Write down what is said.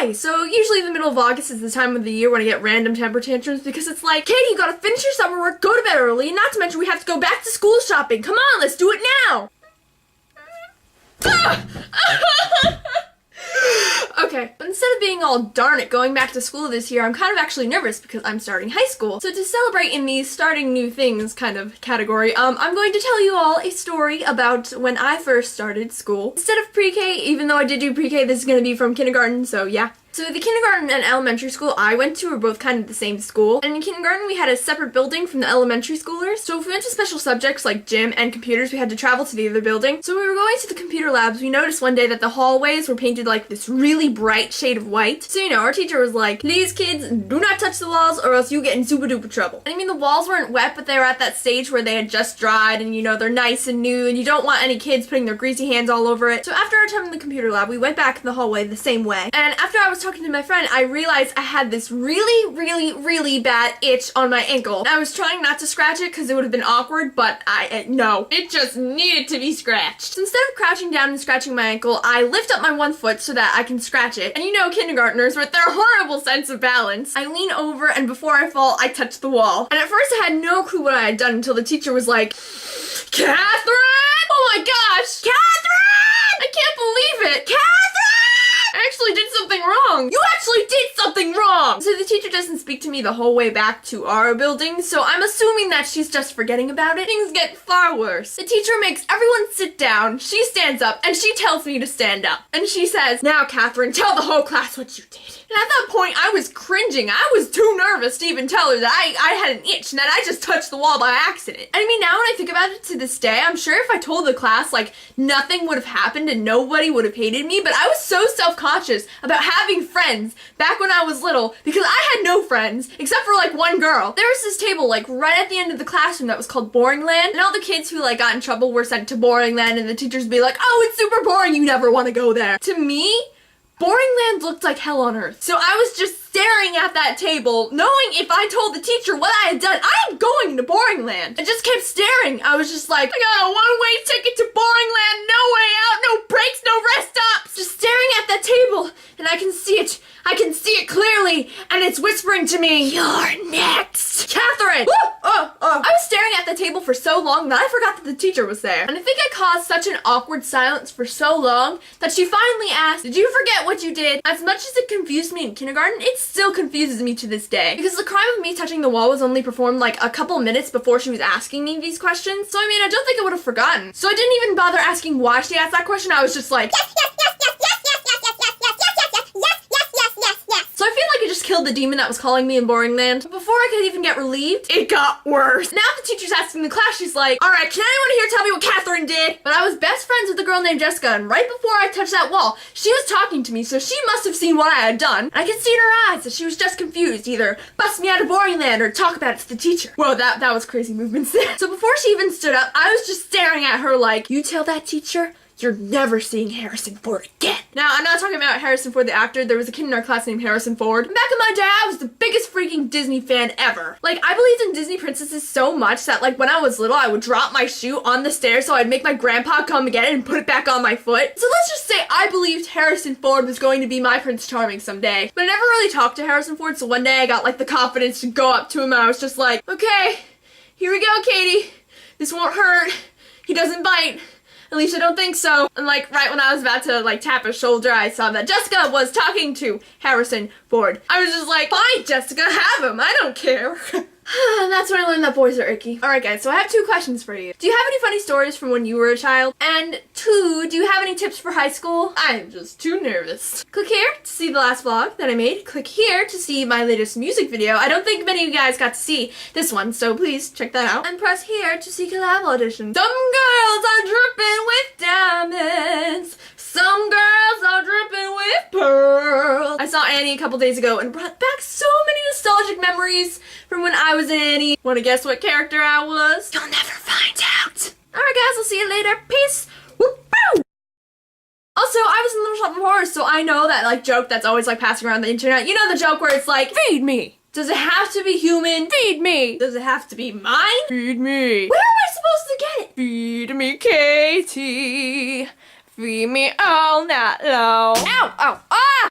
Hi! So usually the middle of August is the time of the year when I get random temper tantrums because it's like, Katie, you gotta finish your summer work, go to bed early, and not to mention we have to go back to school shopping. Come on, let's do it now! Okay, but instead of being all darn it going back to school this year, I'm kind of actually nervous because I'm starting high school. So to celebrate in the starting new things kind of category, I'm going to tell you all a story about when I first started school. Instead of pre-K, even though I did do pre-K, this is going to be from kindergarten, so yeah. So the kindergarten and elementary school I went to were both kind of the same school, and in kindergarten we had a separate building from the elementary schoolers, so if we went to special subjects like gym and computers, we had to travel to the other building. So when we were going to the computer labs, we noticed one day that the hallways were painted like this really bright shade of white. So our teacher was like, please kids, do not touch the walls or else you get in super duper trouble. And I mean, the walls weren't wet, but they were at that stage where they had just dried and they're nice and new and you don't want any kids putting their greasy hands all over it. So after our time in the computer lab, we went back in the hallway the same way. And after I was talking to my friend, I realized I had this really bad itch on my ankle. And I was trying not to scratch it because it would have been awkward, but no, it just needed to be scratched. So instead of crouching down and scratching my ankle, I lift up my one foot so that I can scratch it. And kindergartners with their horrible sense of balance, I lean over and before I fall, I touch the wall. And at first I had no clue what I had done until the teacher was like, Catherine! Oh my gosh! Catherine! I can't believe it! Catherine! I actually did something wrong. You actually did something wrong! So the teacher doesn't speak to me the whole way back to our building, so I'm assuming that she's just forgetting about it. Things get far worse. The teacher makes everyone sit down, she stands up, and she tells me to stand up. And she says, now Catherine, tell the whole class what you did. And at that point, I was cringing. I was too nervous to even tell her that I had an itch and that I just touched the wall by accident. And I mean, now when I think about it to this day, I'm sure if I told the class, nothing would have happened and nobody would have hated me, but I was so self-conscious about having friends back when I was little because I had no friends except for one girl. There was this table right at the end of the classroom that was called Boring Land, and all the kids who got in trouble were sent to Boring Land, and the teachers would be like, oh, it's super boring, you never want to go there. To me, Boring Land looked like hell on earth. So I was just staring at that table, knowing if I told the teacher what I had done, I am going to Boring Land. I just kept staring. I was just like, I got a one-way ticket to Boring Land, no way out, no breaks, no rest stops. Just staring at that table, and I can see it. I can see it clearly, and it's whispering to me, you're next. Catherine! I was staring at the table for so long that I forgot that the teacher was there. And I think I caused such an awkward silence for so long that she finally asked, did you forget what you did? As much as it confused me in kindergarten, it still confuses me to this day. Because the crime of me touching the wall was only performed a couple minutes before she was asking me these questions. So I mean, I don't think I would have forgotten. So I didn't even bother asking why she asked that question. I was just like, yes. So I feel like I just killed the demon that was calling me in Boring Land. But before I could even get relieved, it got worse. Now the teacher's asking the class, she's like, alright, can anyone here tell me what Catherine did? But I was best friends with a girl named Jessica, and right before I touched that wall, she was talking to me, so she must have seen what I had done. And I could see in her eyes that she was just confused, either bust me out of Boring Land or talk about it to the teacher. Whoa, that was crazy movements there. So before she even stood up, I was just staring at her like, you tell that teacher, you're never seeing Harrison Ford again. Now, I'm not talking about Harrison Ford the actor. There was a kid in our class named Harrison Ford. And back in my day, I was the biggest freaking Disney fan ever. I believed in Disney princesses so much that, when I was little, I would drop my shoe on the stairs so I'd make my grandpa come get it and put it back on my foot. So let's just say I believed Harrison Ford was going to be my Prince Charming someday. But I never really talked to Harrison Ford, so one day I got, the confidence to go up to him and I was just like, okay, here we go, Katie. This won't hurt. He doesn't bite. At least I don't think so. And right when I was about to tap his shoulder, I saw that Jessica was talking to Harrison Ford. I was just like, fine, Jessica, have him. I don't care. And that's when I learned that boys are icky. Alright guys, so I have 2 questions for you. Do you have any funny stories from when you were a child? And 2, do you have any tips for high school? I'm just too nervous. Click here to see the last vlog that I made. Click here to see my latest music video. I don't think many of you guys got to see this one, so please check that out. And press here to see collab auditions. Some girls are dripping with diamonds. Some girls are dripping with pearls. I saw Annie a couple days ago and brought back so many nostalgic memories from when I was in Annie. Wanna guess what character I was? You'll never find out. Alright guys, I'll see you later. Peace. Woo-hoo! Also, I was in Little Shop of Horrors, so I know that joke that's always passing around the internet. You know the joke where it's like, feed me. Does it have to be human? Feed me. Does it have to be mine? Feed me. Where am I supposed to get it? Feed me, Katie. Feed me all night long. Ow! Ow! Ah!